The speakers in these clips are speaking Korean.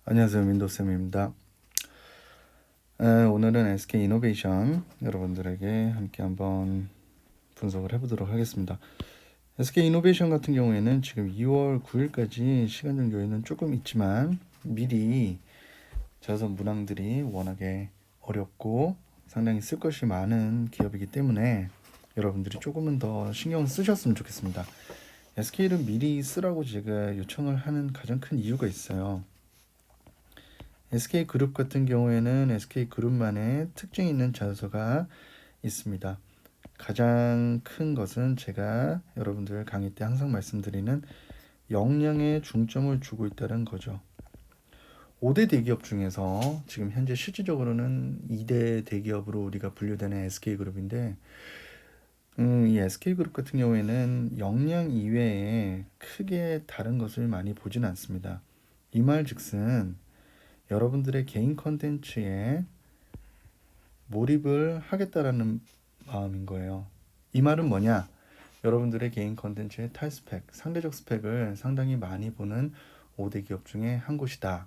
안녕하세요, 윈도우쌤입니다. 오늘은 SK 이노베이션 여러분들에게 함께 한번 분석을 해보도록 하겠습니다. SK 이노베이션 같은 경우에는 지금 2월 9일까지 시간적 여유는 조금 있지만 미리 자선 문항들이 워낙에 어렵고 상당히 쓸 것이 많은 기업이기 때문에 여러분들이 조금은 더 신경을 쓰셨으면 좋겠습니다. SK를 미리 쓰라고 제가 요청을 하는 가장 큰 이유가 있어요. SK그룹 같은 경우에는 SK그룹만의 특징 있는 자소서가 있습니다. 가장 큰 것은 제가 여러분들 강의 때 항상 말씀드리는 역량에 중점을 두고 있다는 거죠. 5대 대기업 중에서 지금 현재 실질적으로는 2대 대기업으로 우리가 분류되는 SK그룹인데 이 SK그룹 같은 경우에는 역량 이외에 크게 다른 것을 많이 보진 않습니다. 이 말즉슨 여러분들의 개인 컨텐츠에 몰입을 하겠다라는 마음인 거예요. 이 말은 뭐냐? 여러분들의 개인 컨텐츠의 탈스펙, 상대적 스펙을 상당히 많이 보는 5대 기업 중에 한 곳이다.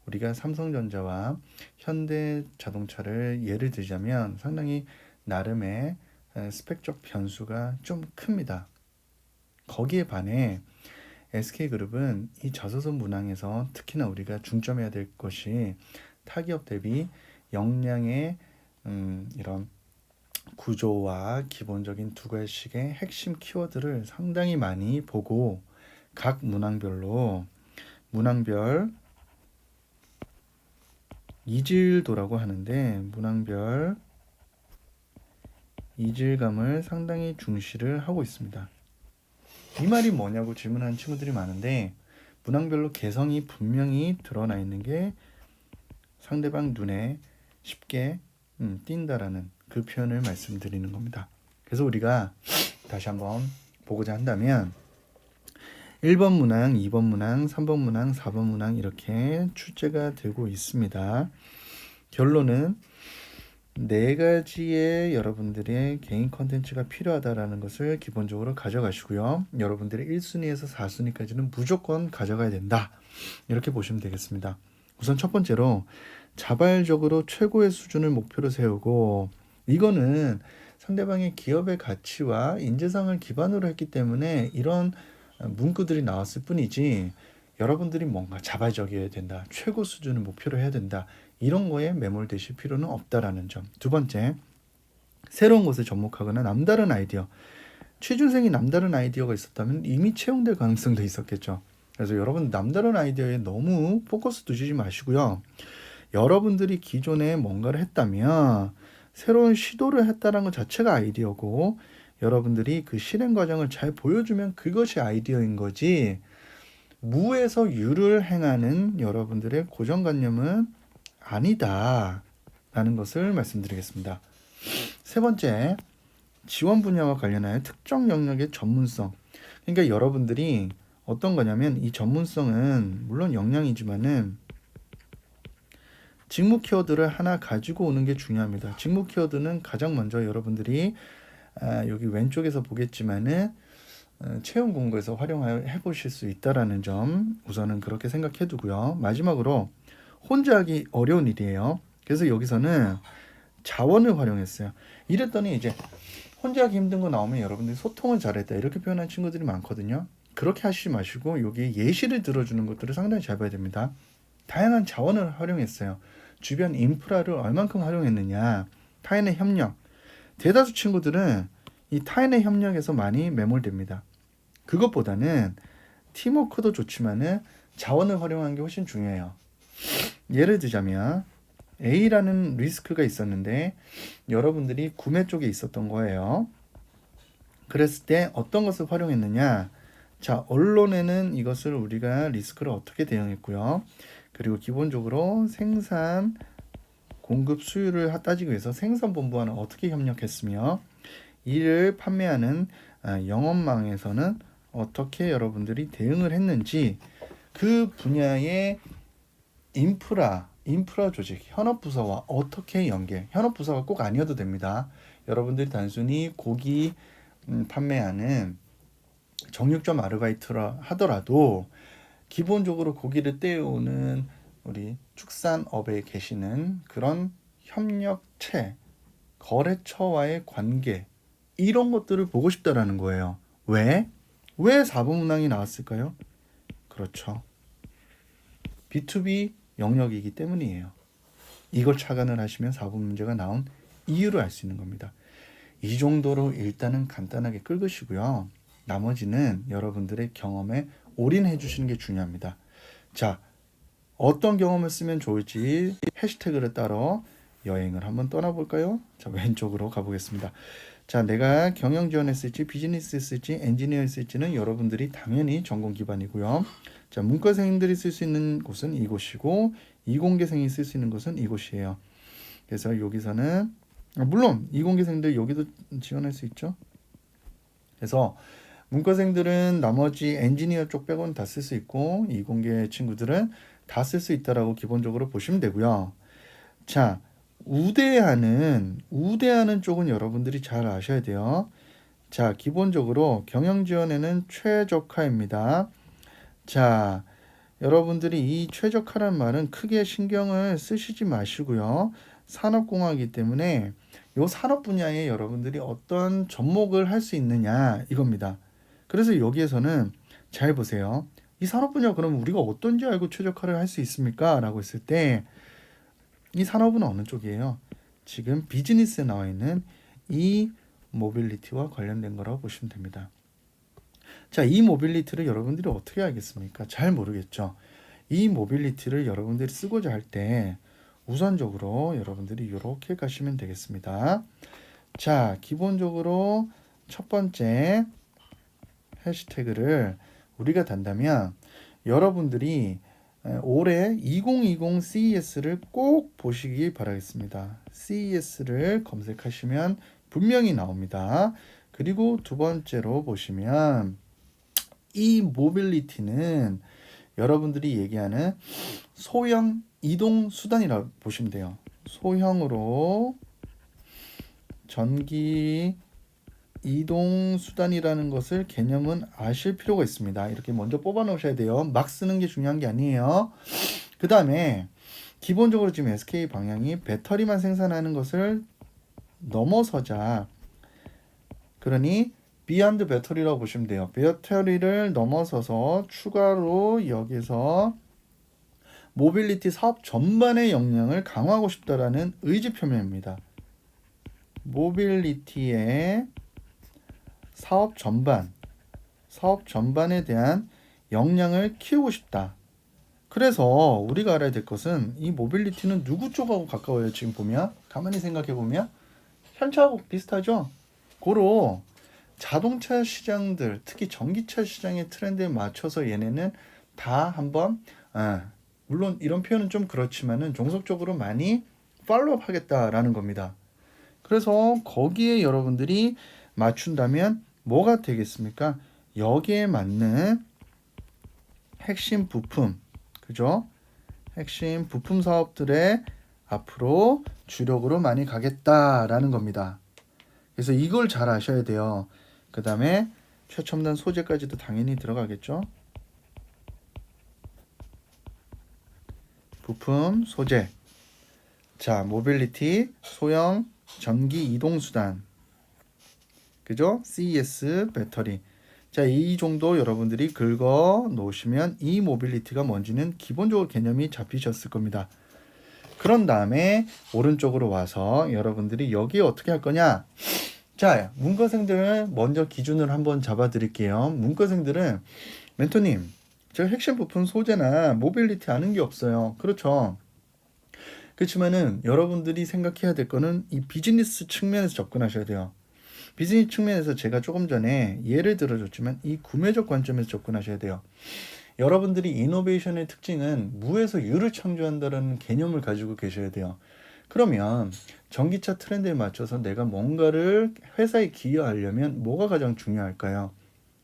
우리가 삼성전자와 현대자동차를 예를 들자면 상당히 나름의 스펙적 변수가 좀 큽니다. 거기에 반해 SK그룹은 이 자소서 문항에서 특히나 우리가 중점해야 될 것이 타기업 대비 역량의 이런 구조와 기본적인 두 가지씩의 핵심 키워드를 상당히 많이 보고 각 문항별로 문항별 이질도라고 하는데 문항별 이질감을 상당히 중시를 하고 있습니다. 이 말이 뭐냐고 질문하는 친구들이 많은데 문항별로 개성이 분명히 드러나 있는 게 상대방 눈에 쉽게 띈다라는 그 표현을 말씀드리는 겁니다. 그래서 우리가 다시 한번 보고자 한다면 1번 문항, 2번 문항, 3번 문항, 4번 문항 이렇게 출제가 되고 있습니다. 결론은 4가지의 여러분들의 개인 컨텐츠가 필요하다라는 것을 기본적으로 가져가시고요. 여러분들의 1순위에서 4순위까지는 무조건 가져가야 된다. 이렇게 보시면 되겠습니다. 우선 첫 번째로 자발적으로 최고의 수준을 목표로 세우고 이거는 상대방의 기업의 가치와 인재상을 기반으로 했기 때문에 이런 문구들이 나왔을 뿐이지 여러분들이 뭔가 자발적이어야 된다. 최고 수준을 목표로 해야 된다. 이런 거에 매몰되실 필요는 없다라는 점. 두 번째, 새로운 것을 접목하거나 남다른 아이디어. 취준생이 남다른 아이디어가 있었다면 이미 채용될 가능성도 있었겠죠. 그래서 여러분 남다른 아이디어에 너무 포커스 두시지 마시고요. 여러분들이 기존에 뭔가를 했다면 새로운 시도를 했다는 것 자체가 아이디어고 여러분들이 그 실행 과정을 잘 보여주면 그것이 아이디어인 거지 무에서 유를 행하는 여러분들의 고정관념은 아니다 라는 것을 말씀드리겠습니다. 세 번째, 지원 분야와 관련하여 특정 영역의 전문성. 그러니까 여러분들이 어떤 거냐면 이 전문성은 물론 역량이지만은 직무 키워드를 하나 가지고 오는 게 중요합니다. 직무 키워드는 가장 먼저 여러분들이 여기 왼쪽에서 보겠지만은 채용 공고에서 활용해 보실 수 있다라는 점 우선은 그렇게 생각해 두고요. 마지막으로 혼자 하기 어려운 일이에요. 그래서 여기서는 자원을 활용했어요. 이랬더니 이제 혼자 하기 힘든 거 나오면 여러분들이 소통을 잘했다 이렇게 표현하는 친구들이 많거든요. 그렇게 하시지 마시고 여기 예시를 들어주는 것들을 상당히 잘 봐야 됩니다. 다양한 자원을 활용했어요. 주변 인프라를 얼만큼 활용했느냐, 타인의 협력. 대다수 친구들은 이 타인의 협력에서 많이 매몰됩니다. 그것보다는 팀워크도 좋지만은 자원을 활용하는 게 훨씬 중요해요. 예를 들자면 A라는 리스크가 있었는데 여러분들이 구매 쪽에 있었던 거예요. 그랬을 때 어떤 것을 활용했느냐? 자, 언론에는 이것을 우리가 리스크를 어떻게 대응했고요. 그리고 기본적으로 생산 공급 수율을 따지기 위해서 생산본부와는 어떻게 협력했으며 이를 판매하는 영업망에서는 어떻게 여러분들이 대응을 했는지 그 분야의 인프라 조직, 현업부서와 어떻게 연계, 현업부서가 꼭 아니어도 됩니다. 여러분들이 단순히 고기 판매하는 정육점 아르바이트라 하더라도 기본적으로 고기를 떼어오는 우리 축산업에 계시는 그런 협력체, 거래처와의 관계, 이런 것들을 보고 싶다라는 거예요. 왜? 왜 4번 문항이 나왔을까요? 그렇죠. B2B 영역이기 때문이에요. 이걸 착안을 하시면 4번 문제가 나온 이유를 알 수 있는 겁니다. 이 정도로 일단은 간단하게 끌으시고요. 나머지는 여러분들의 경험에 올인해 주시는 게 중요합니다. 자, 어떤 경험을 쓰면 좋을지 해시태그를 따라 여행을 한번 떠나볼까요? 자, 왼쪽으로 가보겠습니다. 자, 내가 경영 지원했을지 비즈니스 했을지 엔지니어 했을지는 여러분들이 당연히 전공 기반이고요. 자, 문과생들이 쓸 수 있는 곳은 이곳이고 이공계생이 쓸 수 있는 곳은 이곳이에요. 그래서 여기서는 물론 이공계생들 여기도 지원할 수 있죠. 그래서 문과생들은 나머지 엔지니어 쪽 빼고는 다 쓸 수 있고 이공계 친구들은 다 쓸 수 있다라고 기본적으로 보시면 되고요. 자, 우대하는 쪽은 여러분들이 잘 아셔야 돼요. 자, 기본적으로 경영 지원에는 최적화입니다. 자, 여러분들이 이 최적화란 말은 크게 신경을 쓰시지 마시고요. 산업공학이기 때문에 이 산업 분야에 여러분들이 어떤 접목을 할 수 있느냐 이겁니다. 그래서 여기에서는 잘 보세요. 이 산업 분야 그러면 우리가 어떤지 알고 최적화를 할 수 있습니까? 라고 했을 때 이 산업은 어느 쪽이에요? 지금 비즈니스에 나와 있는 이 모빌리티와 관련된 거라고 보시면 됩니다. 자, 이 모빌리티를 여러분들이 어떻게 알겠습니까? 잘 모르겠죠. 이 모빌리티를 여러분들이 쓰고자 할 때 우선적으로 여러분들이 이렇게 가시면 되겠습니다. 자, 기본적으로 첫 번째 해시태그를 우리가 단다면 여러분들이 올해 2020 CES를 꼭 보시기 바라겠습니다. CES를 검색하시면 분명히 나옵니다. 그리고 두 번째로 보시면 이 모빌리티는 여러분들이 얘기하는 소형 이동 수단이라고 보시면 돼요. 소형으로 전기 이동 수단이라는 것을 개념은 아실 필요가 있습니다. 이렇게 먼저 뽑아 놓으셔야 돼요. 막 쓰는 게 중요한 게 아니에요. 그 다음에 기본적으로 지금 SK 방향이 배터리만 생산하는 것을 넘어서자, 그러니 비욘드 배터리라고 보시면 돼요. 배터리를 넘어서서 추가로 여기서 모빌리티 사업 전반의 역량을 강화하고 싶다라는 의지 표명입니다. 모빌리티의 사업 전반에 대한 역량을 키우고 싶다. 그래서 우리가 알아야 될 것은 이 모빌리티는 누구 쪽하고 가까워요? 지금 보면 가만히 생각해 보면 현차하고 비슷하죠. 고로 자동차 시장들, 특히 전기차 시장의 트렌드에 맞춰서 얘네는 다 한번 물론 이런 표현은 좀 그렇지만은 종속적으로 많이 팔로우업 하겠다라는 겁니다. 그래서 거기에 여러분들이 맞춘다면 뭐가 되겠습니까? 여기에 맞는 핵심 부품, 그죠? 핵심 부품 사업들의 앞으로 주력으로 많이 가겠다라는 겁니다. 그래서 이걸 잘 아셔야 돼요. 그 다음에 최첨단 소재까지도 당연히 들어가겠죠. 부품, 소재. 자, 모빌리티, 소형, 전기 이동수단. 그죠? CES, 배터리. 자, 이 정도 여러분들이 긁어 놓으시면 이 모빌리티가 뭔지는 기본적으로 개념이 잡히셨을 겁니다. 그런 다음에 오른쪽으로 와서 여러분들이 여기에 어떻게 할 거냐? 자, 문과생들 먼저 기준을 한번 잡아 드릴게요. 문과생들은 멘토님, 제가 핵심 부품 소재나 모빌리티 아는 게 없어요. 그렇죠. 그렇지만은 여러분들이 생각해야 될 거는 이 비즈니스 측면에서 접근하셔야 돼요. 비즈니스 측면에서 제가 조금 전에 예를 들어줬지만 이 구매적 관점에서 접근하셔야 돼요. 여러분들이 이노베이션의 특징은 무에서 유를 창조한다는 개념을 가지고 계셔야 돼요. 그러면 전기차 트렌드에 맞춰서 내가 뭔가를 회사에 기여하려면 뭐가 가장 중요할까요?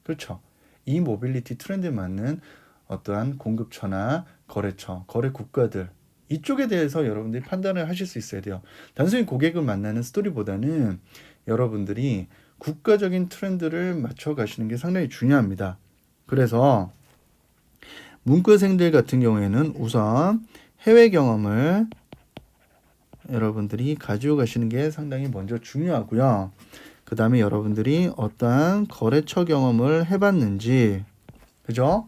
그렇죠. 이 모빌리티 트렌드에 맞는 어떠한 공급처나 거래처, 거래 국가들 이쪽에 대해서 여러분들이 판단을 하실 수 있어야 돼요. 단순히 고객을 만나는 스토리보다는 여러분들이 국가적인 트렌드를 맞춰 가시는 게 상당히 중요합니다. 그래서 문과생들 같은 경우에는 우선 해외 경험을 여러분들이 가지고 가시는 게 상당히 먼저 중요하고요. 그 다음에 여러분들이 어떠한 거래처 경험을 해봤는지, 그죠?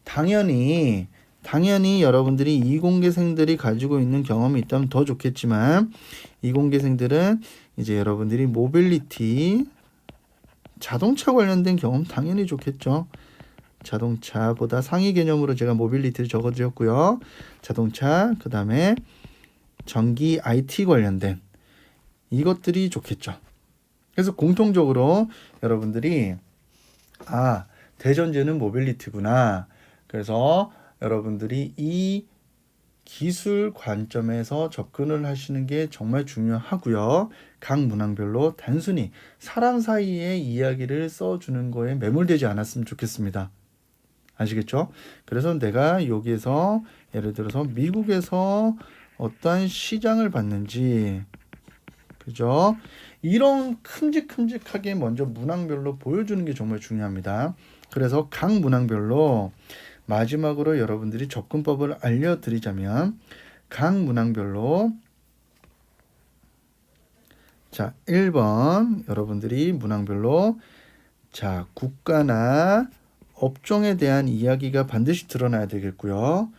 당연히 여러분들이 이공계생들이 가지고 있는 경험이 있다면 더 좋겠지만, 이공계생들은 이제 여러분들이 모빌리티, 자동차 관련된 경험 당연히 좋겠죠. 자동차보다 상위 개념으로 제가 모빌리티를 적어드렸고요. 자동차, 그 다음에 전기 IT 관련된 이것들이 좋겠죠. 그래서 공통적으로 여러분들이 대전제는 모빌리티구나. 그래서 여러분들이 이 기술 관점에서 접근을 하시는 게 정말 중요하고요. 각 문항별로 단순히 사람 사이의 이야기를 써주는 거에 매몰되지 않았으면 좋겠습니다. 아시겠죠? 그래서 내가 여기에서 예를 들어서 미국에서 어떠한 시장을 봤는지, 그죠? 이런 큼직큼직하게 먼저 문항별로 보여주는 게 정말 중요합니다. 그래서 각 문항별로 마지막으로 여러분들이 접근법을 알려드리자면, 각 문항별로, 자, 1번 여러분들이 문항별로, 자, 국가나 업종에 대한 이야기가 반드시 드러나야 되겠고요.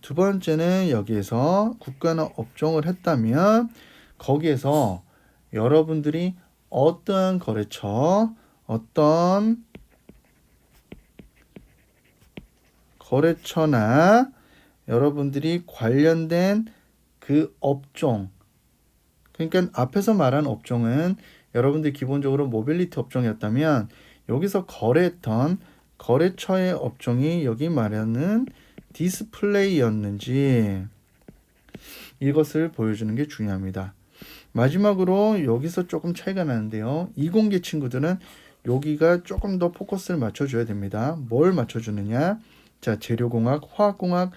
두 번째는 여기에서 국가나 업종을 했다면 거기에서 여러분들이 어떤 거래처, 어떤 거래처나 여러분들이 관련된 그 업종, 그러니까 앞에서 말한 업종은 여러분들이 기본적으로 모빌리티 업종이었다면 여기서 거래했던 거래처의 업종이 여기 말하는 디스플레이였는지 이것을 보여주는 게 중요합니다. 마지막으로 여기서 조금 차이가 나는데요. 이공계 친구들은 여기가 조금 더 포커스를 맞춰줘야 됩니다. 뭘 맞춰주느냐? 자, 재료공학, 화학공학,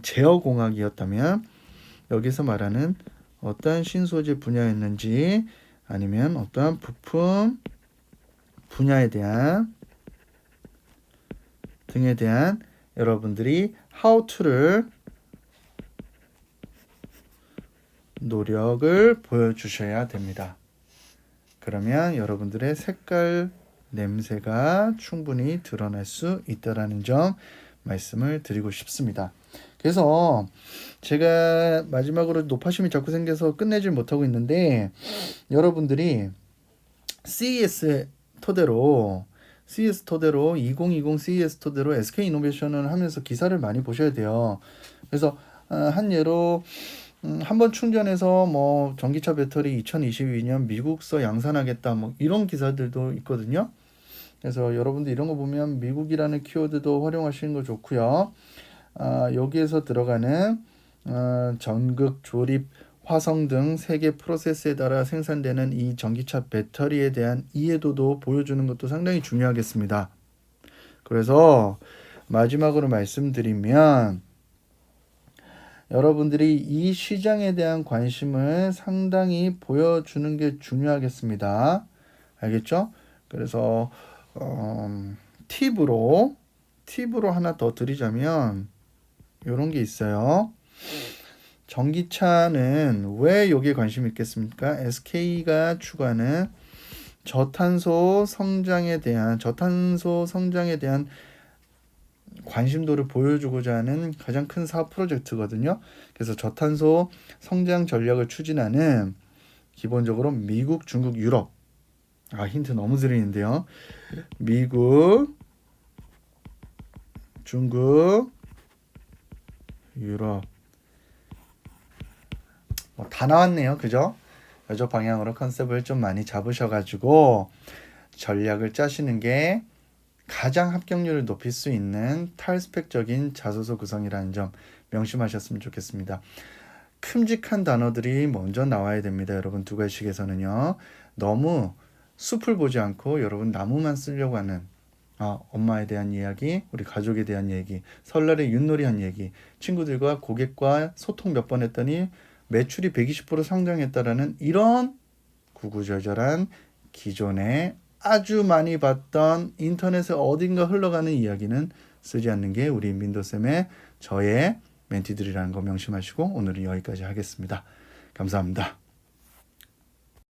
제어공학이었다면 여기서 말하는 어떠한 신소재 분야였는지 아니면 어떠한 부품 분야에 대한 등에 대한 여러분들이 how to를 노력을 보여주셔야 됩니다. 그러면 여러분들의 색깔 냄새가 충분히 드러날 수 있다는 점 말씀을 드리고 싶습니다. 그래서 제가 마지막으로 노파심이 자꾸 생겨서 끝내질 못하고 있는데, 여러분들이 CES 토대로 2020 CES 토대로 SK이노베이션을 하면서 기사를 많이 보셔야 돼요. 그래서 한 예로 한번 충전해서 뭐 전기차 배터리 2022년 미국서 양산하겠다 뭐 이런 기사들도 있거든요. 그래서 여러분들 이런 거 보면 미국이라는 키워드도 활용하시는 거 좋고요. 여기에서 들어가는 전극, 조립, 화성 등 세개 프로세스에 따라 생산되는 이 전기차 배터리에 대한 이해도도 보여주는 것도 상당히 중요하겠습니다. 그래서 마지막으로 말씀드리면 여러분들이 이 시장에 대한 관심을 상당히 보여주는 게 중요하겠습니다. 알겠죠? 그래서 팁으로 하나 더 드리자면 이런 게 있어요. 전기차는 왜 여기에 관심이 있겠습니까? SK가 추구하는 저탄소 성장에 대한 관심도를 보여주고자 하는 가장 큰 사업 프로젝트거든요. 그래서 저탄소 성장 전략을 추진하는 기본적으로 미국, 중국, 유럽. 힌트 너무 드리는데요. 미국, 중국, 유럽. 다 나왔네요. 그죠? 이쪽 방향으로 컨셉을 좀 많이 잡으셔가지고 전략을 짜시는 게 가장 합격률을 높일 수 있는 탈스펙적인 자소서 구성이라는 점 명심하셨으면 좋겠습니다. 큼직한 단어들이 먼저 나와야 됩니다. 여러분 두괄식에서는요. 너무 숲을 보지 않고 여러분 나무만 쓰려고 하는 엄마에 대한 이야기, 우리 가족에 대한 얘기, 설날에 윷놀이 한 얘기, 친구들과 고객과 소통 몇 번 했더니 매출이 120% 상장했다라는 이런 구구절절한 기존에 아주 많이 봤던 인터넷에 어딘가 흘러가는 이야기는 쓰지 않는 게 우리 민도쌤의 저의 멘티들이라는 거 명심하시고 오늘은 여기까지 하겠습니다. 감사합니다.